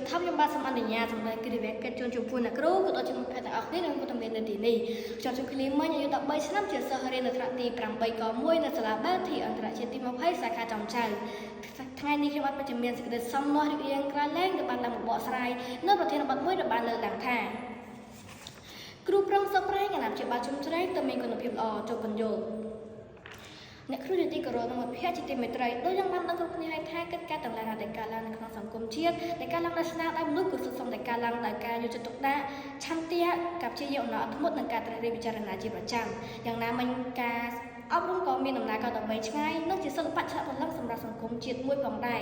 ថប់ខ្ញុំបាទសូមអនុញ្ញាតសម្ដែងគ្រាវកិច្ចជូនចំពោះអ្នកគ្រូក៏ដូចជាមិត្តភក្តិទាំងអស់គ្នានិងពុទ្ធមេនៅទីនេះខ្ញុំជំរាបមិញអាយុ13ឆ្នាំជាសិស្សរៀននៅថ្នាក់ទី8ក1នៅសាលាបាធីអន្តរជាតិទី20សាខាចំចៅថ្ងៃនេះខ្ញុំបានមានសេចក្តីសំណោះរៀបរៀងក្រៅលែងដែលបានឡើងបកស្រាយនៅប្រធានបទមួយដែលបានលើកឡើងថាគ្រូប្រឹងសពប្រែងអាណាព្យាបាលជំជ្រែងទៅមានគុណភាពល្អចូលបញ្យល់អ្នកគ្រូជាទីគោរពនិងមិត្តភក្តិជាទីមេត្រីដូចយ៉ាងបានដឹងគ្រប់គ្នាហើយថាកិច្ចការទាំងឡាយដែលកើតឡើងនៅក្នុងសង្គមជាតិដែលកើតឡើងដោយស្នាដៃមនុស្សគឺសុទ្ធសឹងតែកើតឡើងដោយការយកចិត្តទុកដាក់ឆន្ទៈការព្យាយាមអំណរអត់ធ្មត់និងការត្រិះរិះពិចារណាជាប្រចាំយ៉ាងណាមិញការអប់រំក៏មានដំណើរការទៅឆ្ងាយនិងជាសិល្បៈឆ្លាក់បន្លឹងសម្រាប់សង្គមជាតិមួយផងដែរ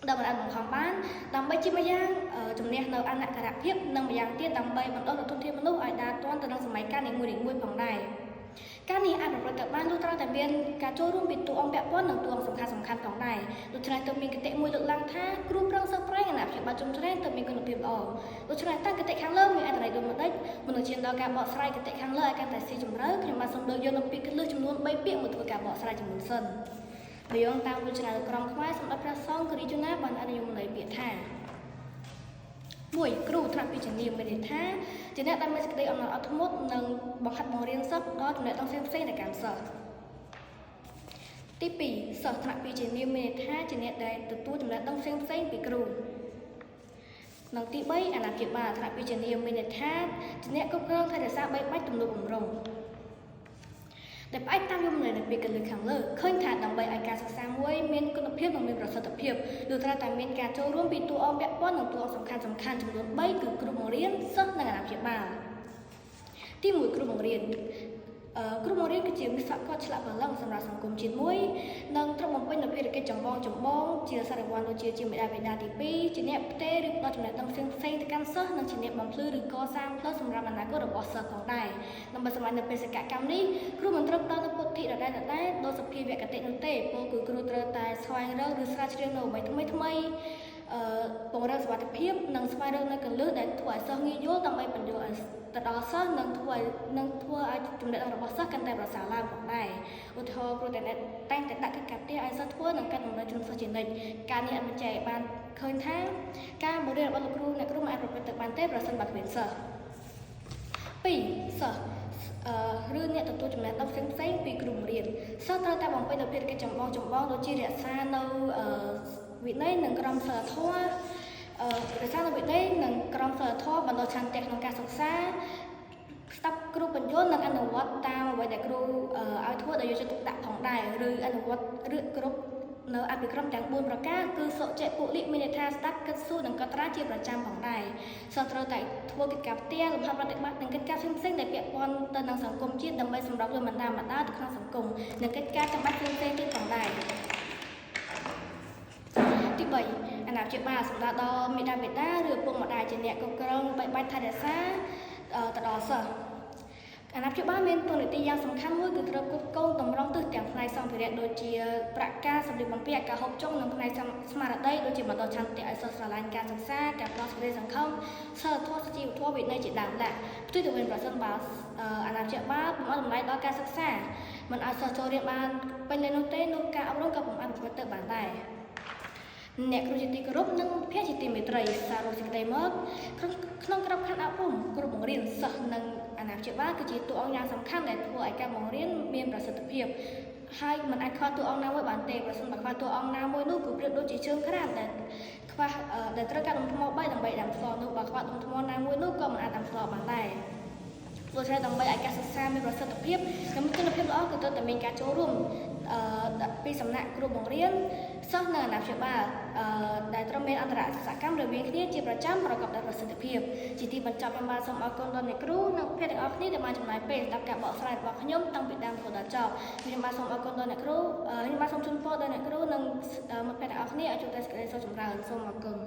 ដែលមិនអាចបង្ខំបានដើម្បីជាម្យ៉ាងជំនះនៅអនាគតភាពនិងម្យ៉ាងទៀតដើម្បីបណ្ដុះធនធានមនុស្សឲ្យដើរទាន់ទៅនឹងសម័យកាលនីមួយៗផងដែរការនេះអាចប្រព្រឹត្តទៅបានលុះត្រាតែមានការចូលរួមពីតួអង្គពាក់ព័ន្ធនិងតួអង្គសំខាន់ៗផងដែរដូច្នេះទៅមានគតិមួយលើកឡើងថាគ្រូប្រឹងសឹកប្រែងអាណាព្យាបាលជំជ្រែងទៅមានគុណភាពល្អដូច្នេះតើគតិខាងលើមានអត្ថន័យដូចម្តេចមនុស្សជាដល់ការបកស្រាយគតិខាងលើឲ្យកាន់តែស៊ីជម្រៅខ្ញុំបានសូមលើកយកនៅពាក្យគន្លឹះចំនួន3ពាក្យមកធ្វើការបកស្រាយចំនួនសិនដោយយោងតាមវិជ្ជាក្រមខ្មែរសម្រាប់ព្រះសង្ឃគរិយុណាបានអនុញ្ញាតន័យពាក្យថា1គ្រូថ្នាក់វិជ្ជាមានន័យថាជាអ្នកដែលមានសេចក្តីអំណរអត់ធ្មត់និងបង្ហាត់បង្រៀនសិស្សដល់ចំណេះដឹងផ្សេងៗទៅកាន់សិស្សទី2សិស្សថ្នាក់វិជ្ជាមានន័យថាជាអ្នកដែលទទួលចំណេះដឹងផ្សេងៗពីគ្រូនិងទី3អាណាព្យាបាលថ្នាក់វិជ្ជាមានន័យថាជាអ្នកគ្រប់គ្រងថែរក្សាបីបាច់ទំនួលបំរុងដែលផ្អែកតាមយមន័យនៃពាក្យកន្លឹះខាងលើឃើញថាដើម្បីឲ្យការសិក្សាមួយមានគុណភាពនិងមានប្រសិទ្ធភាពលុះត្រាតែមានការចូលរួមពីតួអង្គពាក់ព័ន្ធនិងតួអង្គសំខាន់ៗចំនួន3គឺគ្រូបង្រៀនសិស្សនិងអាណាព្យាបាលទី1គ្រូបង្រៀនគ្រូបង្រៀនគឺជាវិស្វករឆ្លាក់បន្លឹងសម្រាប់សង្គមជាតិមួយនិងត្រូវបំពេញនូវភារកិច្ចចម្បងជាសារវ័នដូចជាមេដាបេដាទី2ជាអ្នកផ្ទេរឬផ្ដល់ចំណេះដឹងផ្សេងៗទៅកាន់សិស្សនិងជាអ្នកបំភ្លឺឬកសាងផ្លូវសម្រាប់អនាគតរបស់សិស្សផងដែរដើម្បីសម្រាប់នៅបេសកកម្មនេះគ្រូមិនត្រូវផ្ដល់ទៅពុទ្ធិដដែលដោយសភាវគតិនោះទេពលគឺគ្រូត្រូវតែស្វែងរកឬស្រាវជ្រាវនៅអ្វីថ្មីពង្រឹងសុវត្ថិភាពនិងស្វែងរកនៅកលឹះដែលធ្វើឲ្យសិស្សងាយយល់ដើម្បីបញ្យល់ឲ្យទៅដល់សិស្សនិងធ្វើឲ្យចំណេះដឹងរបស់សិស្សកាន់តែប្រសើរឡើងផងដែរឧទាហរណ៍គ្រូតែងតែដាក់កិច្ចការផ្ទះឲ្យសិស្សធ្វើនិងកាត់តម្រូវជូនសិស្សជានិច្ចការនេះអាចបញ្ជាក់ឲ្យបានឃើញថាការបង្រៀនរបស់លោកគ្រូអ្នកគ្រូមិនអាចប្រព្រឹត្តទៅបានទេប្រសិនបើគ្មានសិស្ស2សិស្សឬអ្នកទទួលចំណេះដឹងផ្សេងៗពីគ្រូបង្រៀនសិស្សត្រូវតែបំពេញនូវភារកិច្ចចម្បងដូចជារក្សានៅវិន័យនិងក្រមសីលធម៌រក្សានៅវិន័យនិងក្រមសីលធម៌បណ្ដុះឆន្ទៈក្នុងការសិក្សាស្ដាប់គ្រូបញ្យលនិងអនុវត្តតាមអ្វីដែលគ្រូឲ្យធ្វើដោយយកចិត្តទុកដាក់ផងដែរឬអនុវត្តឬគ្រប់នៅអភិក្រមទាំង4ប្រការគឺសុចៈពលិមានន័យថាស្ដាប់គិតសួរនិងកត់ត្រាជាប្រចាំផងដែរសិស្សត្រូវតែធ្វើកិច្ចការផ្ទះលំហាត់ប្រតិបត្តិនិងកិច្ចការផ្សេងៗដែលពាក់ព័ន្ធទៅនឹងសង្គមជាតិដើម្បីសម្របយកបណ្ដាទៅក្នុងសង្គមនិងកិច្ចការចាំបាច់ផ្សេងៗទៀតផងដែរទី3អាណាព្យាបាលសម្រាប់ដល់មេដាបេដាឬឪពុកម្ដាយជាអ្នកគ្រប់គ្រងបីបាច់ថែរក្សាទៅដល់សិស្សអាណាព្យាបាលមានតួនាទីយ៉ាងសំខាន់មួយគឺត្រូវគ្រប់គ្រងតម្រង់ទិសទាំងផ្នែកសម្ភារៈដូចជាប្រាក់ការសម្ភារៈបំពាក់ការហូបចុកនិងផ្នែកស្មារតីដូចជាបណ្ដុះឆន្ទៈឲ្យសិស្សស្រឡាញ់ការសិក្សាការផ្ដល់សេចក្តីសង្ឃឹមសិលធម៌ជីវធម៌វិន័យជាដើមដែរផ្ទុយទៅវិញប្រសិនបើអាណាព្យាបាលពុំឲ្យតម្លៃដល់ការសិក្សាមិនឲ្យសិស្សចូលរៀនបានពេញលេញនោះទេនោះការអប់រំក៏ពុំអាចប្រព្រឹត្តទៅបានដែរអ្នកគ្រូជាទីគោរពនិងភ័ក្រជាទីមេត្រីសារសេចក្តីមកក្នុងក្របខ័ណ្ឌអប់រំគ្រូបង្រៀនសិស្សនិងអាណាព្យាបាលគឺជាតួអង្គយ៉ាងសំខាន់ដែលធ្វើឲ្យការបង្រៀនមានប្រសិទ្ធភាពហើយមិនអាចខ្វះតួអង្គណាមួយបានទេប្រសិនបើខ្វះតួអង្គណាមួយនោះគឺប្រៀបដូចជាជើងក្រានដែលខ្វះដែលត្រូវការដុំថ្ម3ដើម្បីដាំស្លនោះបើខ្វះដុំថ្មណាមួយនោះក៏មិនអាចដាំស្លបានដែរដូច្នេះដើម្បីឲ្យការសិក្សាមានប្រសិទ្ធភាពនិងមានគុណភាពល្អគឺត្រូវតែមានការចូលរួមពីសំណាក់គ្រូបង្រៀនសិស្សនិងអាណាព្យាបាលដែលត្រូវមានអន្តរសកម្មរវាងគ្នាជាប្រចាំប្រកបដោយប្រសិទ្ធភាពជាទីបញ្ចប់ខ្ញុំបាទសូមអរគុណដល់អ្នកគ្រូនិងភ័ក្រទាំងអស់គ្នាដែលបានចំណាយពេលស្ដាប់ការបកស្រាយរបស់ខ្ញុំតាំងពីដើមរហូតដល់ចប់ខ្ញុំបាទសូមអរគុណដល់អ្នកគ្រូខ្ញុំបាទសូមជូនពរដល់អ្នកគ្រូនិងមិត្តភ័ក្តិទាំងអស់គ្នាឲ្យជួបតែសេចក្តីសុខចម្រើនសូមអរគុណ